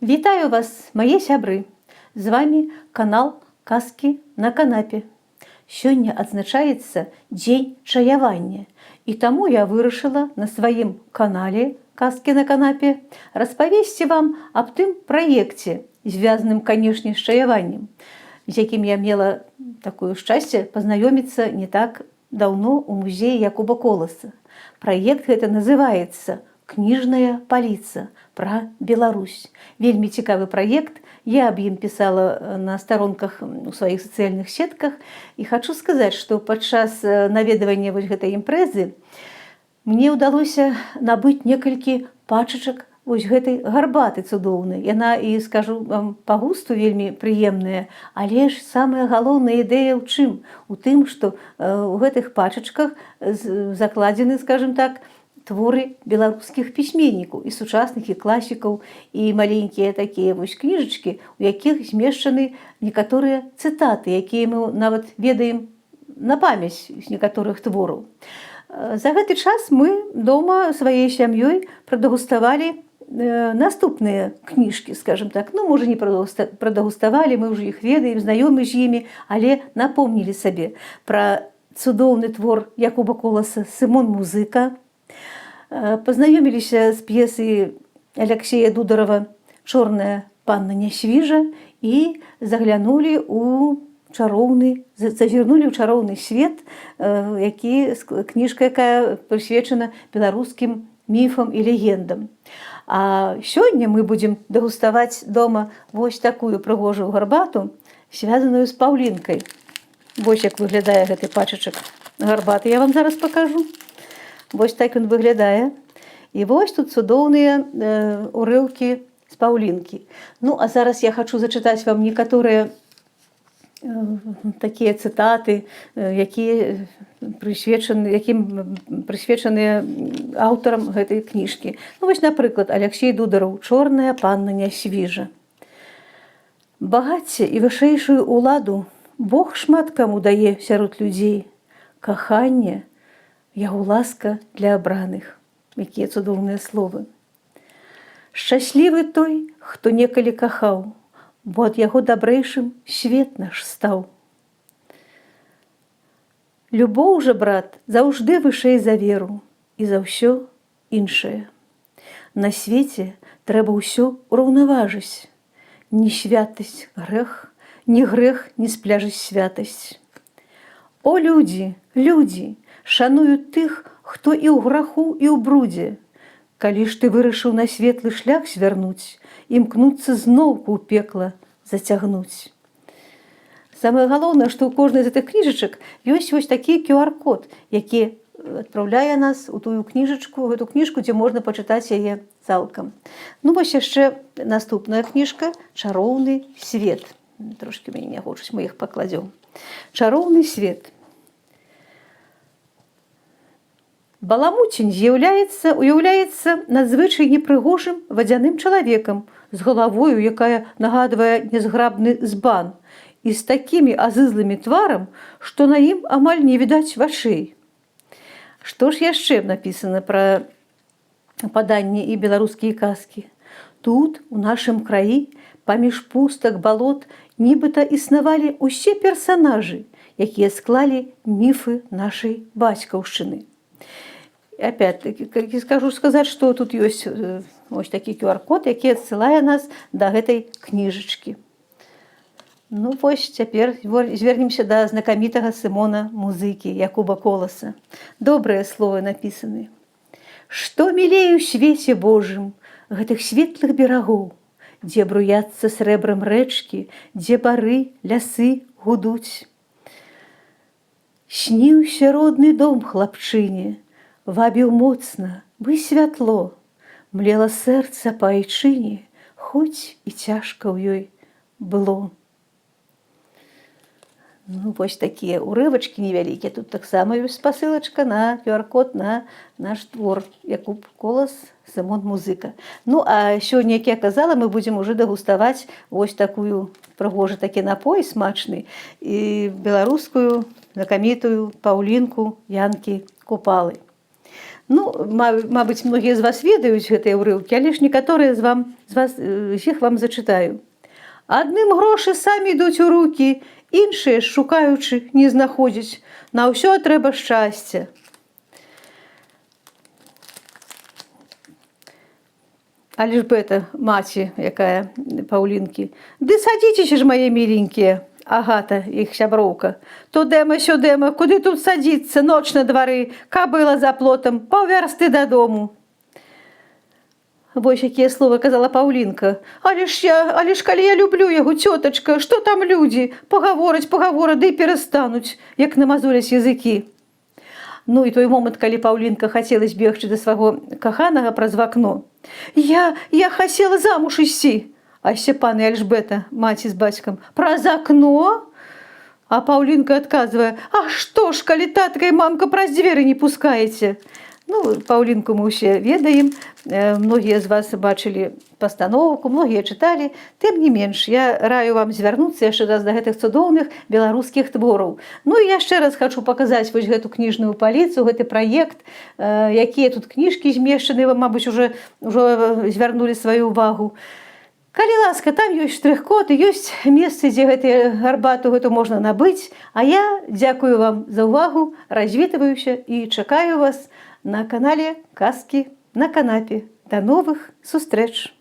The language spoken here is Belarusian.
Вітаю вас, мае сябры! З вами канал «Казкі на канапе». Сёння адзначаецца дзень чаявання, і таму я вырашыла на сваім канале «Казкі на канапе» распавесці вам аб тым праекце, звязаным, канешне, з чаяваннем, з якім я мела такое шчасце пазнаёміцца не так даўно ў музеі Якуба Коласа. Праект гэта называецца «Кніжная паліца» пра Беларусь. Вельмі цікавы праект. Я аб ім пісала на старонках у сваіх сацыяльных сетках. І хачу сказаць, што падчас наведвання вось гэтай імпрэзы мне ўдалося набыць некалькі пачачак вось гэтай гарбаты цудоўнай. Яна, і скажу вам, па густу вельмі прыемная, але ж самая галоўная ідэя ў чым? У тым, што ў гэтых пачачках закладзены, скажем так, творы беларускіх пісьменнікаў і сучасных, і класікаў, і маленькія такія вось кніжачкі, у якіх змешчаны некаторыя цытаты, якія мы нават ведаем на памяць з некаторых твораў. За гэты час мы дома сваёй сям'ёй прадэгуставалі наступныя кніжкі, скажем так. Ну, можа, не прадэгуставалі, мы ўжо іх ведаем, знаёмы з імі, але напомнілі сабе пра цудоўны твор Якуба Коласа «Сымон Музыка», пазнаёміліся з п'есай Аляксея Дударова «Чорная панна Нясвіжа» і зазірнулі ў чароўны свет, кніжка, якая прысвечана беларускім міфам і легендам. А сёння мы будзем дэгуставаць дома вось такую прыгожую гарбату, звязаную з паўлінкай. Вось як выглядае гэты пачачак гарбаты, я вам зараз пакажу. Вось так ён выглядае. І вось тут цудоўныя урыўкі з паўлінкі. Ну, а зараз я хачу зачытаць вам некаторыя такія цытаты, якім прысвечаныя аўтарам гэтай кніжкі. Ну, вось, напрыклад, Аляксей Дудараў «Чорная панна Нясвіжа». Багацце і вышэйшую ўладу Бог шмат каму дае сярод людзей. Каханне, яго ласка для абраных. Якія цудоўныя словы. Шчаслівы той, хто некалі кахаў, бо ад яго дабрэйшым свет наш стаў. Любоў жа, брат, заўжды вышэй за веру і за ўсё іншае. На свеце трэба ўсё ураўнаважыць. Ні святасць грэх, ні грэх не спляжыць святасць. О, людзі, людзі, шаную тых, хто і ў граху, і ў брудзе. Калі ж ты вырашыў на светлы шлях звярнуць, імкнуцца зноўку ў пекла зацягнуць. Самае галоўнае, што ў кожнай з гэтых кніжачак ёсць вось такі QR-код, які адпраўляе нас у тую кніжачку, гэту кніжку, дзе можна пачытаць яе цалкам. Ну, вось яшчэ наступная кніжка «Чароўны свет». Трошкі мяне не хочуць, мы іх пакладзём. «Чароўны свет». Баламуцень уяўляецца надзвычай непрыгожым вадзяным чалавекам з галавою, якая нагадвае нязграбны збан, і з такімі азызлымі тварам, што на ім амаль не відаць вачэй. Што ж яшчэ напісана пра паданні і беларускія казкі? Тут, у нашым краі, паміж пустак балот, нібыта існавалі ўсе персанажы, якія склалі міфы нашай бацькаўшчыны. Опять-таки, скажу сказаць, што тут ёсць ось такі QR-код, які адсылае нас да гэтай кніжачкі. Ну, вось цяпер звернемся да знакамітага Сымона Музыкі Якуба Коласа. Добрыя словы напісаны. Што мілей у свеце Божым гэтых светлых берагоў, дзе бруяцца срэбрам рэчкі, дзе бары, лясы гудуць. Сніўся родны дом хлапчыне, вабіў моцна, бы святло, млела сэрца па айчыне, хоць і цяжка ў ёй было. Ну, вось такія урывачкі невялікія. Тут таксама ёсць спасылачка на QR-код на наш твор Якуб Колас «Сымон Музыка». Ну, а сёння, як я казала, мы будзем уже дэгуставаць вось такую прыгожы такі напой смачны і беларускую знакамітую паўлінку Янкі Купалы. Ну, мабыць, многія з вас ведаюць гэтыя ўрыўкі, але ж некаторыя з іх вам зачытаю. Адным грошы самі ідуць у рукі, іншыя, шукаючы, не знаходзяць. На ўсё трэба шчасця. Альжбета, маці, якая Паўлінкі. Ды садзіцеся ж, мае міленькія. Агата, іх сяброўка. Тудэма-сюдэма, куды тут садзіцца, ноч на двары, кабыла за плотам, паўвярсты дадому. Вось якія словы казала Паўлінка. Але ж калі я люблю яго, цётачка, што там людзі? Пагавораць, ды перастануць, як намазоляць языкі. Ну і той момант, калі Паўлінка хацела збегчы да свайго каханага праз вакно. Я хацела замуж ісці. А Сцяпан і Альжбета, маці з бацькам, праз акно? А Паўлінка адказвае, а што ж, калі татка і мамка праз дзверы не пускаеце? Ну, Паўлінку мы ўсе ведаем, многія з вас бачылі пастановку, многія чыталі. Тым не менш, я раю вам звярнуцца яшчэ раз да гэтых цудоўных беларускіх твораў. Ну і яшчэ раз хачу паказаць вось гэту кніжную паліцу, гэты праект, якія тут кніжкі змешчаны, вы, мабыць, ужо звярнулі сваю ўвагу. Калі ласка, там ёсць штрых-код, ёсць месцы, дзе гэтую гарбату можна набыць. А я дзякую вам за ўвагу, развітваюся і чакаю вас на канале «Казкі на канапе». До новых сустрэч!